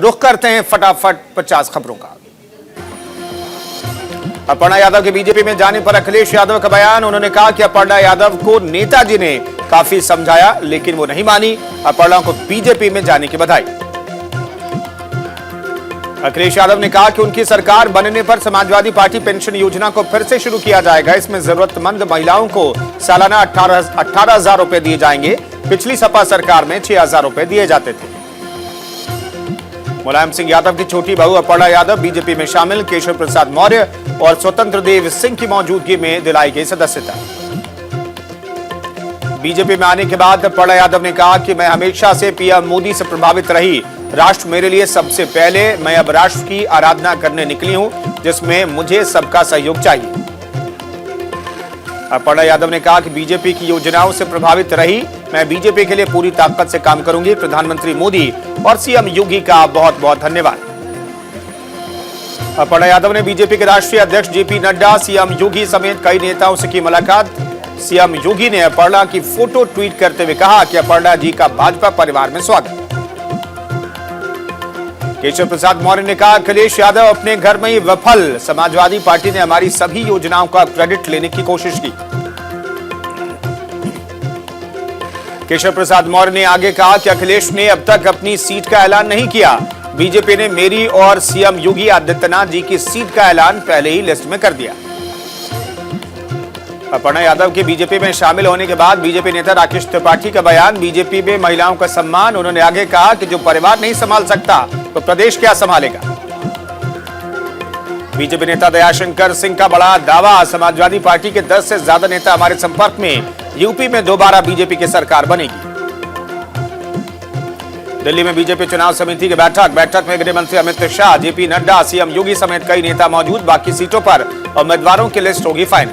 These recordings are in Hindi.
रुख करते हैं फटाफट 50 खबरों का। अपर्णा यादव के बीजेपी में जाने पर अखिलेश यादव का बयान। उन्होंने कहा कि अपर्णा यादव को नेताजी ने काफी समझाया लेकिन वो नहीं मानी। अपर्णा को बीजेपी में जाने की बधाई। अखिलेश यादव ने कहा कि उनकी सरकार बनने पर समाजवादी पार्टी पेंशन योजना को फिर से शुरू किया जाएगा। इसमें जरूरतमंद महिलाओं को सालाना 18,000 रुपए दिए जाएंगे। पिछली सपा सरकार में 6,000 रुपए दिए जाते थे। मुलायम सिंह यादव की छोटी बहू अपर्णा यादव बीजेपी में शामिल। केशव प्रसाद मौर्य और स्वतंत्र देव सिंह की मौजूदगी में दिलाई गई सदस्यता। बीजेपी में आने के बाद अपर्णा यादव ने कहा कि मैं हमेशा से पीएम मोदी से प्रभावित रही। राष्ट्र मेरे लिए सबसे पहले, मैं अब राष्ट्र की आराधना करने निकली हूं जिसमें मुझे सबका सहयोग चाहिए। अपर्णा यादव ने कहा कि बीजेपी की योजनाओं से प्रभावित रही। मैं बीजेपी के लिए पूरी ताकत से काम करूंगी। प्रधानमंत्री मोदी और सीएम योगी का बहुत बहुत धन्यवाद। अपर्णा यादव ने बीजेपी के राष्ट्रीय अध्यक्ष जेपी नड्डा, सीएम योगी समेत कई नेताओं से की मुलाकात। सीएम योगी ने अपर्णा की फोटो ट्वीट करते हुए कहा कि अपर्णा जी का भाजपा परिवार में स्वागत। केशव प्रसाद मौर्य ने कहा अखिलेश यादव अपने घर में ही विफल। समाजवादी पार्टी ने हमारी सभी योजनाओं का क्रेडिट लेने की कोशिश की। केशव प्रसाद मौर्य ने आगे कहा कि अखिलेश ने अब तक अपनी सीट का ऐलान नहीं किया। बीजेपी ने मेरी और सीएम योगी आदित्यनाथ जी की सीट का ऐलान पहले ही लिस्ट में कर दिया। अपर्णा यादव के बीजेपी में शामिल होने के बाद बीजेपी नेता राकेश त्रिपाठी का बयान। बीजेपी में महिलाओं का सम्मान। उन्होंने आगे कहा कि जो परिवार नहीं संभाल सकता तो प्रदेश क्या संभालेगा। बीजेपी नेता दयाशंकर सिंह का बड़ा दावा। समाजवादी पार्टी के 10 से ज्यादा नेता हमारे संपर्क में। यूपी में दोबारा बीजेपी की सरकार बनेगी। दिल्ली में बीजेपी चुनाव समिति की बैठक में गृह मंत्री अमित शाह, जेपी नड्डा, सीएम योगी समेत कई नेता मौजूद। बाकी सीटों पर उम्मीदवारों की लिस्ट होगी फाइनल।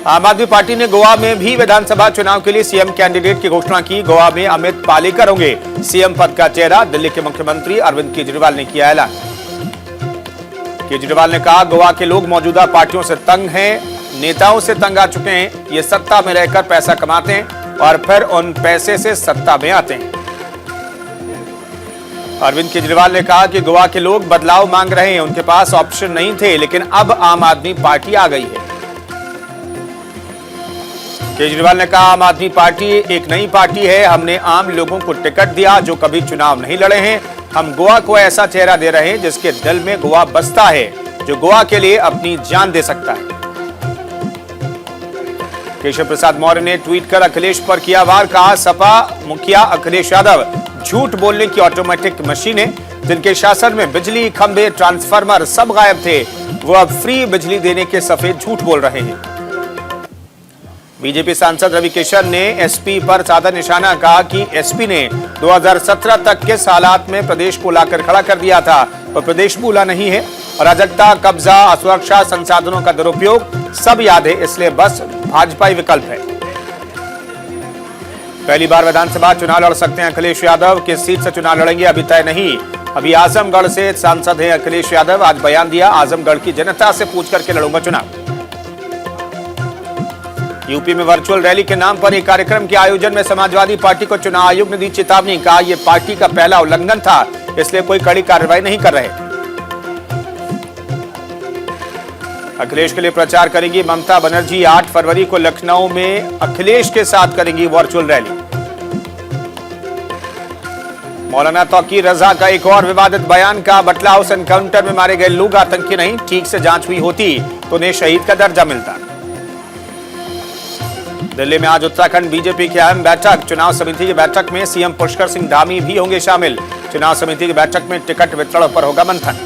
आम आदमी पार्टी ने गोवा में भी विधानसभा चुनाव के लिए सीएम कैंडिडेट की घोषणा की। गोवा में अमित पालेकर होंगे सीएम पद का चेहरा। दिल्ली के मुख्यमंत्री अरविंद केजरीवाल ने किया ऐलान। केजरीवाल ने कहा गोवा के लोग मौजूदा पार्टियों से तंग हैं, नेताओं से तंग आ चुके हैं। ये सत्ता में रहकर पैसा कमाते हैं और फिर उन पैसे से सत्ता में आते हैं। अरविंद केजरीवाल ने कहा कि गोवा के लोग बदलाव मांग रहे हैं। उनके पास ऑप्शन नहीं थे लेकिन अब आम आदमी पार्टी आ गई है। केजरीवाल ने कहा आम आदमी पार्टी एक नई पार्टी है। हमने आम लोगों को टिकट दिया जो कभी चुनाव नहीं लड़े हैं। हम गोवा को ऐसा चेहरा दे रहे हैं जिसके दिल में गोवा बसता है, जो गोवा के लिए अपनी जान दे सकता है। केशव प्रसाद मौर्य ने ट्वीट कर अखिलेश पर किया वार। कहा सपा मुखिया अखिलेश यादव झूठ बोलने की ऑटोमेटिक मशीन है। जिनके शासन में बिजली, खंभे, ट्रांसफार्मर सब गायब थे, वो अब फ्री बिजली देने के सफेद झूठ बोल रहे हैं। बीजेपी सांसद रवि किशन ने एसपी पर साधा निशाना। कहा कि एसपी ने 2017 तक के हालात में प्रदेश को लाकर खड़ा कर दिया था और प्रदेश भूला नहीं है। अराजकता, कब्जा, असुरक्षा, संसाधनों का दुरुपयोग सब याद है, इसलिए बस भाजपा ही विकल्प है। पहली बार विधानसभा चुनाव लड़ सकते हैं अखिलेश यादव। किस सीट से चुनाव लड़ेंगे अभी तय नहीं। अभी आजमगढ़ से सांसद हैं अखिलेश यादव। आज बयान दिया, आजमगढ़ की जनता से पूछ करके लड़ूंगा चुनाव। यूपी में वर्चुअल रैली के नाम पर एक कार्यक्रम के आयोजन में समाजवादी पार्टी को चुनाव आयोग ने दी चेतावनी। कहा यह पार्टी का पहला उल्लंघन था, इसलिए कोई कड़ी कार्रवाई नहीं कर रहे। अखिलेश के लिए प्रचार करेंगी ममता बनर्जी। 8 फरवरी को लखनऊ में अखिलेश के साथ करेंगी वर्चुअल रैली। मौलाना तौकीर रजा का एक और विवादित बयान। का बटला हाउस एनकाउंटर में मारे गए लोग आतंकी नहीं, ठीक से जांच हुई होती तो उन्हें शहीद का दर्जा मिलता। दिल्ली में आज उत्तराखंड बीजेपी की अहम बैठक। चुनाव समिति की बैठक में सीएम पुष्कर सिंह धामी भी होंगे शामिल। चुनाव समिति की बैठक में टिकट वितरण पर होगा मंथन।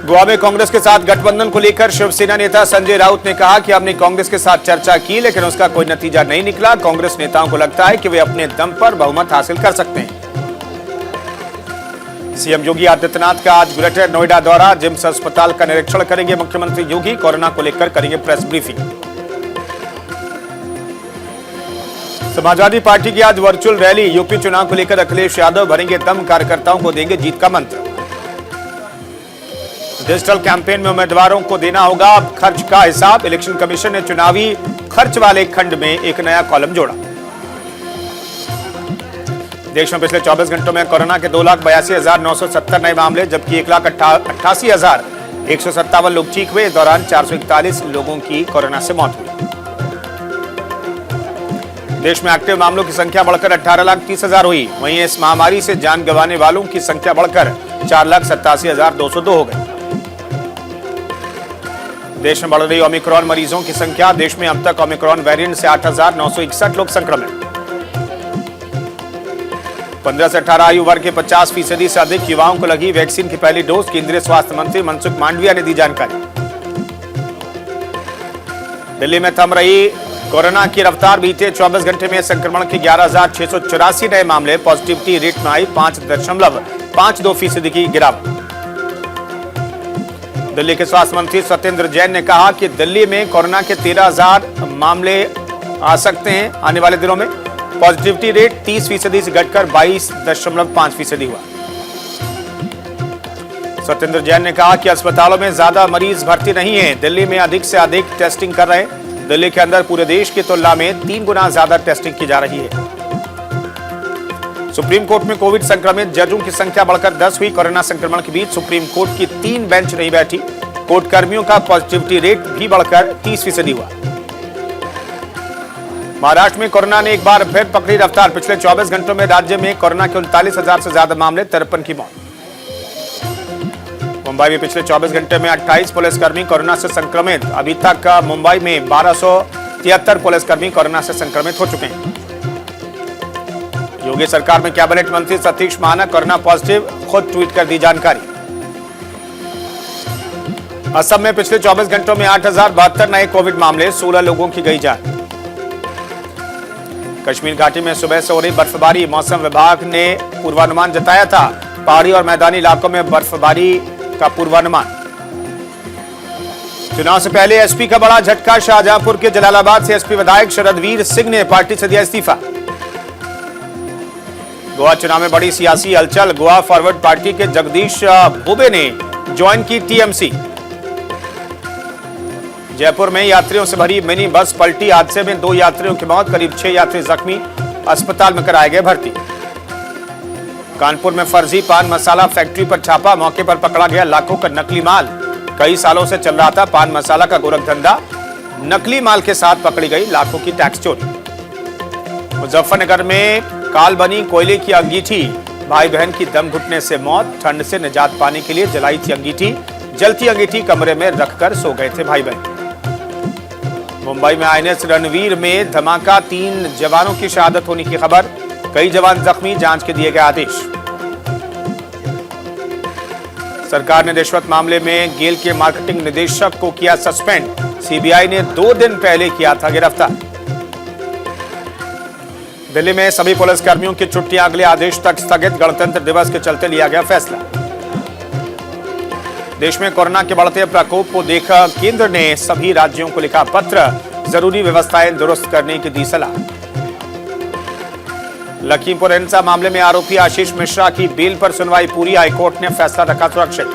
गोवा में कांग्रेस के साथ गठबंधन को लेकर शिवसेना नेता संजय राउत ने कहा कि हमने कांग्रेस के साथ चर्चा की लेकिन उसका कोई नतीजा नहीं निकला। कांग्रेस नेताओं को लगता है कि वे अपने दम पर बहुमत हासिल कर सकते हैं। सीएम योगी आदित्यनाथ का आज ग्रेटर नोएडा दौरा। जिम्स अस्पताल का निरीक्षण करेंगे मुख्यमंत्री योगी। कोरोना को लेकर करेंगे प्रेस ब्रीफिंग। समाजवादी पार्टी की आज वर्चुअल रैली। यूपी चुनाव को लेकर अखिलेश यादव भरेंगे दम, कार्यकर्ताओं को देंगे जीत का मंत्र। डिजिटल कैंपेन में उम्मीदवारों को देना होगा अब खर्च का हिसाब। इलेक्शन कमीशन ने चुनावी खर्च वाले खंड में एक नया कॉलम जोड़ा। देश में पिछले 24 घंटों में कोरोना के 2,82,970 नए मामले, जबकि 1,88,157 लोग ठीक हुए। इस दौरान 441 लोगों की कोरोना से मौत हुई। देश में एक्टिव मामलों की संख्या बढ़कर 18,30,000 हुई। वहीं इस महामारी से जान गंवाने वालों की संख्या बढ़कर 4,87,202 हो गई। देश में बढ़ रही ओमिक्रॉन मरीजों की संख्या। देश में अब तक ओमिक्रॉन वेरिएंट से 8,961 लोग संक्रमित। 15 से 18 आयु वर्ग के 50% से अधिक युवाओं को लगी वैक्सीन की पहली डोज। केंद्रीय स्वास्थ्य मंत्री मनसुख मांडविया ने दी जानकारी। दिल्ली में थम रही कोरोना की रफ्तार। बीते 24 घंटे में संक्रमण के 11,684 नए मामले। पॉजिटिविटी रेट में आई 5.52% की गिरावट। दिल्ली के स्वास्थ्य मंत्री सत्येंद्र जैन ने कहा कि दिल्ली में कोरोना के 13,000 मामले आ सकते हैं आने वाले दिनों में। पॉजिटिविटी रेट 30% से घटकर 22.5% हुआ। सत्येंद्र जैन ने कहा कि अस्पतालों में ज्यादा मरीज भर्ती नहीं है। दिल्ली में अधिक से अधिक टेस्टिंग कर रहे हैं। दिल्ली के अंदर पूरे देश की तुलना में 3 गुना ज्यादा टेस्टिंग की जा रही है। सुप्रीम कोर्ट में कोविड संक्रमित जजों की संख्या बढ़कर 10 हुई। कोरोना संक्रमण के बीच सुप्रीम कोर्ट की 3 बेंच नहीं बैठी। कोर्ट कर्मियों का पॉजिटिविटी रेट भी बढ़कर 30% हुआ। महाराष्ट्र में कोरोना ने एक बार फिर पकड़ी रफ्तार। पिछले 24 घंटों में राज्य में कोरोना के 39,000 से ज्यादा मामले, 53 की मौत। मुंबई में पिछले 24 घंटे में 28 पुलिसकर्मी कोरोना से संक्रमित। अभी तक मुंबई में 1273 पुलिसकर्मी कोरोना से संक्रमित हो चुके हैं। योगी सरकार में कैबिनेट मंत्री सतीश महाना कोरोना पॉजिटिव, खुद ट्वीट कर दी जानकारी। असम में पिछले 24 घंटों में 8,072 नए कोविड मामले, 16 लोगों की गई जान। कश्मीर घाटी में सुबह से हो रही बर्फबारी। मौसम विभाग ने पूर्वानुमान जताया था। पहाड़ी और मैदानी इलाकों में बर्फबारी का पूर्वानुमान। चुनाव से पहले एसपी का बड़ा झटका। शाहजहांपुर के जलालाबाद से एसपी विधायक शरदवीर सिंह ने पार्टी से दिया इस्तीफा। गोवा चुनाव में बड़ी सियासी हलचल। गोवा फॉरवर्ड पार्टी के जगदीश बुबे ने ज्वाइन की टीएमसी। जयपुर में यात्रियों से भरी मिनी बस पलटी। हादसे में 2 यात्रियों की मौत, करीब 6 यात्री जख्मी, अस्पताल में कराए गए भर्ती। कानपुर में फर्जी पान मसाला फैक्ट्री पर छापा। मौके पर पकड़ा गया लाखों का नकली माल। कई सालों से चल रहा था पान मसाला का गोरख धंधा। नकली माल के साथ पकड़ी गई लाखों की टैक्स चोरी। मुजफ्फरनगर में काल बनी कोयले की अंगीठी। भाई बहन की दम घुटने से मौत। ठंड से निजात पाने के लिए जलाई थी अंगीठी। जलती अंगीठी कमरे में रखकर सो गए थे भाई बहन। मुंबई में आईएनएस रणवीर में धमाका। 3 जवानों की शहादत होने की खबर। कई जवान जख्मी, जांच के दिए गए आदेश। सरकार ने रिश्वत मामले में गेल के मार्केटिंग निदेशक को किया सस्पेंड। सीबीआई ने 2 दिन पहले किया था गिरफ्तार। दिल्ली में सभी पुलिसकर्मियों की छुट्टियां अगले आदेश तक स्थगित। गणतंत्र दिवस के चलते लिया गया फैसला। देश में कोरोना के बढ़ते प्रकोप को देखकर केंद्र ने सभी राज्यों को लिखा पत्र। जरूरी व्यवस्थाएं दुरुस्त करने की दी सलाह। लखीमपुर हिंसा मामले में आरोपी आशीष मिश्रा की बेल पर सुनवाई पूरी। हाईकोर्ट ने फैसला रखा सुरक्षित।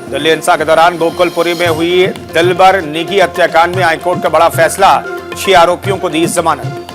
दिल्ली हिंसा के दौरान गोकुलपुरी में हुई दिलबर निगी हत्याकांड में हाईकोर्ट का बड़ा फैसला। 6 आरोपियों को दी जमानत।